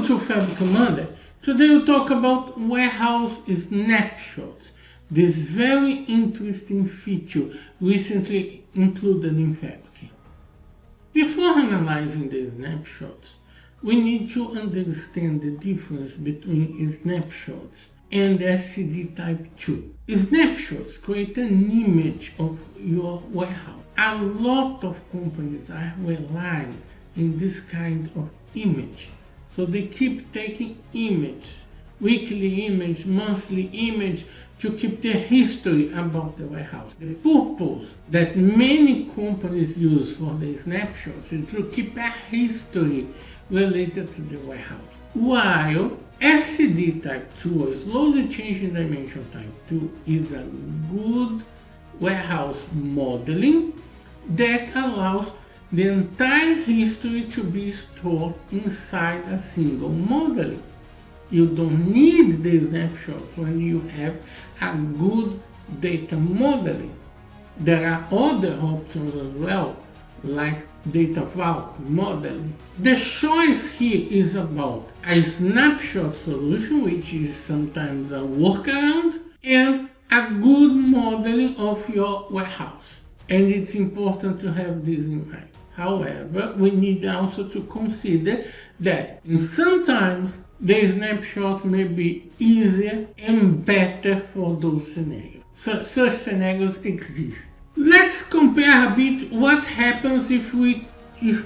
to Fabric Monday. Today we'll talk about Warehouse Snapshots, this very interesting feature recently included in Fabric. Before analyzing the snapshots, we need to understand the difference between snapshots and SCD Type 2. Snapshots create an image of your warehouse. A lot of companies are relying on this kind of image. So they keep taking images, weekly image, monthly image, to keep the history about the warehouse. The purpose that many companies use for the snapshots is to keep a history related to the warehouse. While SCD Type 2, or slowly changing dimension Type 2, is a good warehouse modeling that allows the entire history to be stored inside a single modeling. You don't need the snapshots when you have a good data modeling. There are other options as well, like data vault modeling. The choice here is about a snapshot solution, which is sometimes a workaround, and a good modeling of your warehouse. And it's important to have this in mind. However, we need also to consider that sometimes the snapshot may be easier and better for those scenarios. Such scenarios exist. Let's compare a bit what happens if we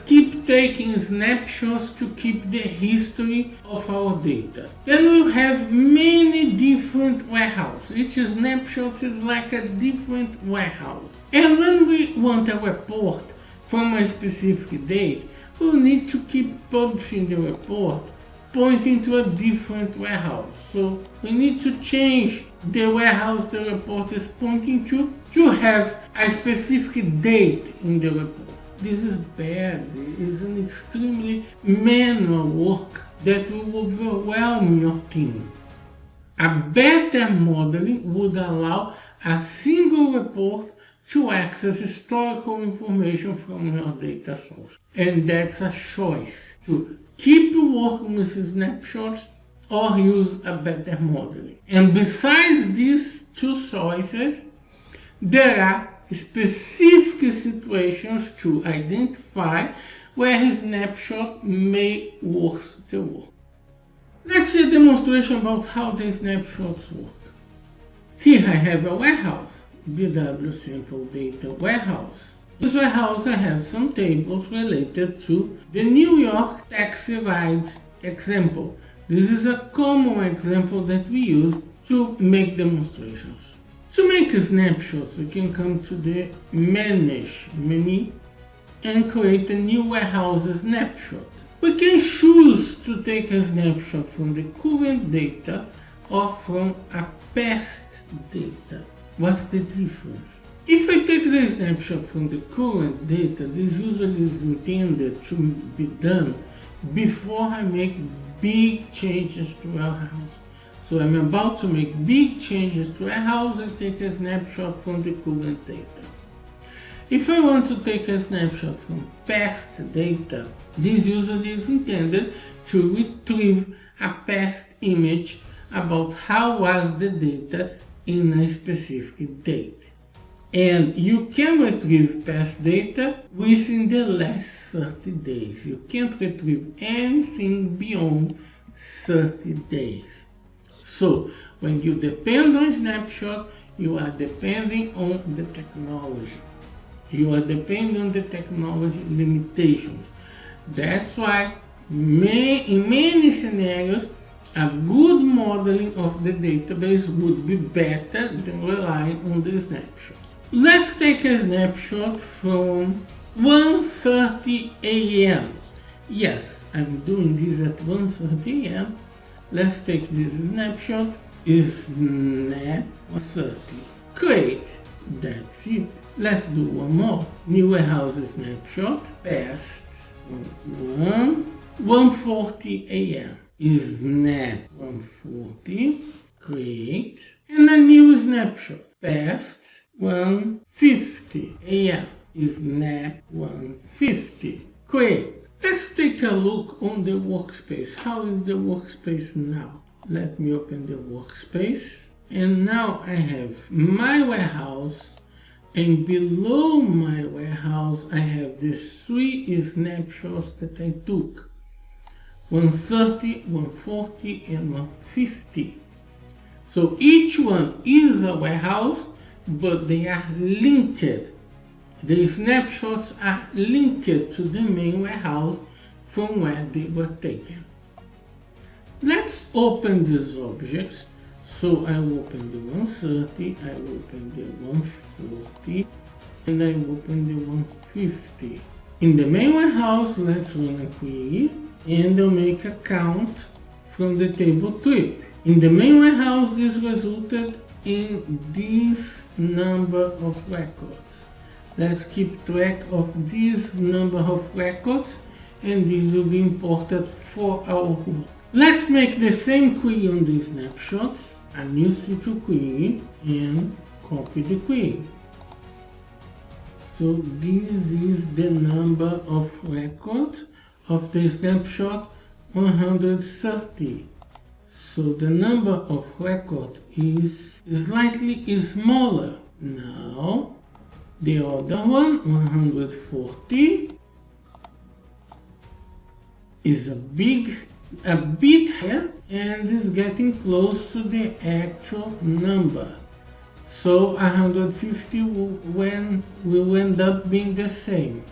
keep taking snapshots to keep the history of our data. Then we'll have many different warehouses. Each snapshot is like a different warehouse. And when we want a report from a specific date, we'll need to keep publishing the report pointing to a different warehouse. So we need to change the warehouse the report is pointing to have a specific date in the report. This is bad. It is an extremely manual work that will overwhelm your team. A better modeling would allow a single report to access historical information from your data source. And that's a choice to keep working with snapshots or use a better modeling. And besides these two choices, there are specific situations to identify where a snapshot may work the work. Let's see a demonstration about how the snapshots work. Here I have a warehouse, DW Sample Data Warehouse. This warehouse I have some tables related to the New York taxi rides example. This is a common example that we use to make demonstrations. To make snapshots, we can come to the Manage menu and create a new warehouse snapshot. We can choose to take a snapshot from the current data or from a past data. What's the difference? If I take the snapshot from the current data, this usually is intended to be done before I make big changes to warehouse. So I'm about to make big changes to warehouse and take a snapshot from the current data. If I want to take a snapshot from past data, this usually is intended to retrieve a past image about how was the data in a specific date. And you can retrieve past data within the last 30 days. You can't retrieve anything beyond 30 days. So when you depend on Snapshot, you are depending on the technology. You are depending on the technology limitations. That's why in many scenarios, a good modeling of the database would be better than relying on the snapshot. Let's take a snapshot from 1:30 a.m. Yes, I'm doing this at 1:30 a.m. Let's take this snapshot. Is snap 1:30. Great, that's it. Let's do one more. New warehouse snapshot. Past 1:40 a.m. Is snap 1:40. Great. And a new snapshot. Past 1:50 a.m. is snap 1:50. Great. Let's take a look on the workspace. How is the workspace now? Let me open the workspace. And now I have my warehouse, and below my warehouse I have the 3 snapshots that I took. 130, 140, and 150. So each one is a warehouse, but they are linked. The snapshots are linked to the main warehouse from where they were taken. Let's open these objects. So I will open the 130, I will open the 140, and I will open the 150. In the main warehouse, let's run a query, and I'll make a count from the table trip. In the main warehouse, this resulted in this number of records. Let's keep track of this number of records, and these will be imported for our work. Let's make the same query on the snapshots, a new SQL query, and copy the query. So this is the number of records of the snapshot 130. So the number of records is slightly smaller. Now the other one, 140, is a bit higher and is getting close to the actual number. So 150 will end up being the same.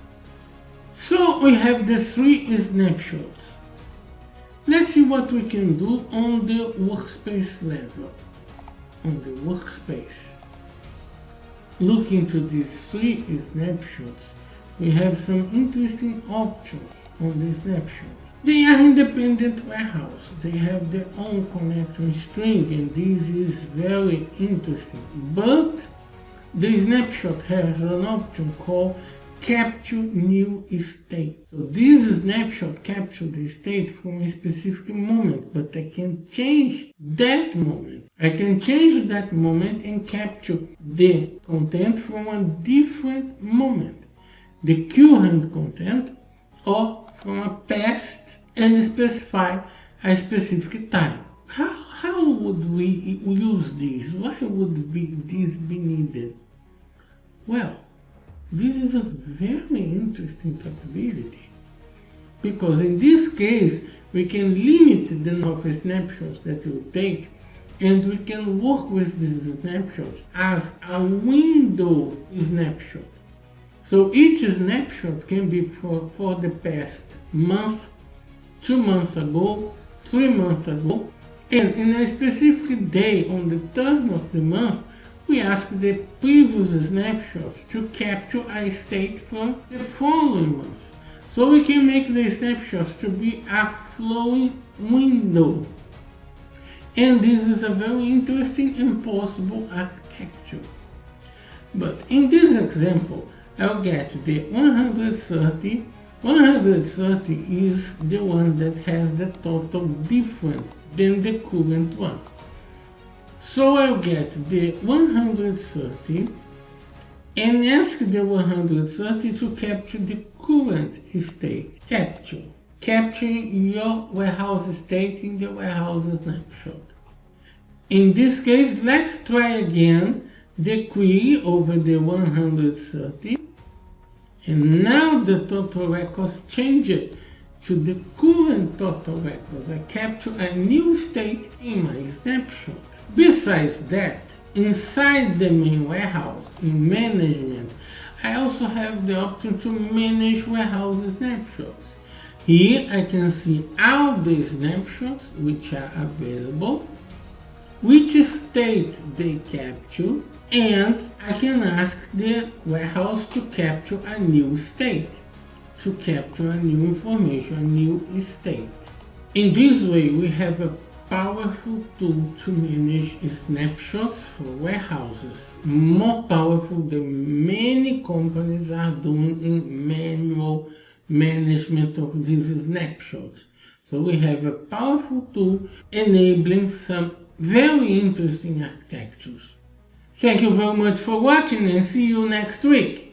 So we have the 3 snapshots. Let's see what we can do on the workspace level. On the workspace, look into these 3 snapshots. We have some interesting options on the snapshots. They are independent warehouse. They have their own connection string, and this is very interesting. But the snapshot has an option called capture new state. So this snapshot captures the state from a specific moment, but I can change that moment. I can change that moment and capture the content from a different moment, the current content, or from a past, and specify a specific time. How would we use this? Why would this be needed? Well, this is a very interesting capability, because in this case we can limit the number of snapshots that we take, and we can work with these snapshots as a window snapshot. So each snapshot can be for the past month, 2 months ago, 3 months ago, and in a specific day on the turn of the month, we ask the previous snapshots to capture a state from the following month. So we can make the snapshots to be a flowing window. And this is a very interesting and possible architecture. But in this example, I'll get the 130. 130 is the one that has the total different than the current one. So I'll get the 130 and ask the 130 to capture the current state. Capturing your warehouse state in the warehouse snapshot. In this case, let's try again the query over the 130. And now the total records changed to the current total records. I capture a new state in my snapshot. Besides that, inside the main warehouse, in management, I also have the option to manage warehouse snapshots. Here I can see all the snapshots which are available, which state they capture, and I can ask the warehouse to capture a new state, to capture a new information, a new state. In this way, we have a powerful tool to manage snapshots for warehouses, more powerful than many companies are doing in manual management of these snapshots. So we have a powerful tool enabling some very interesting architectures. Thank you very much for watching, and see you next week.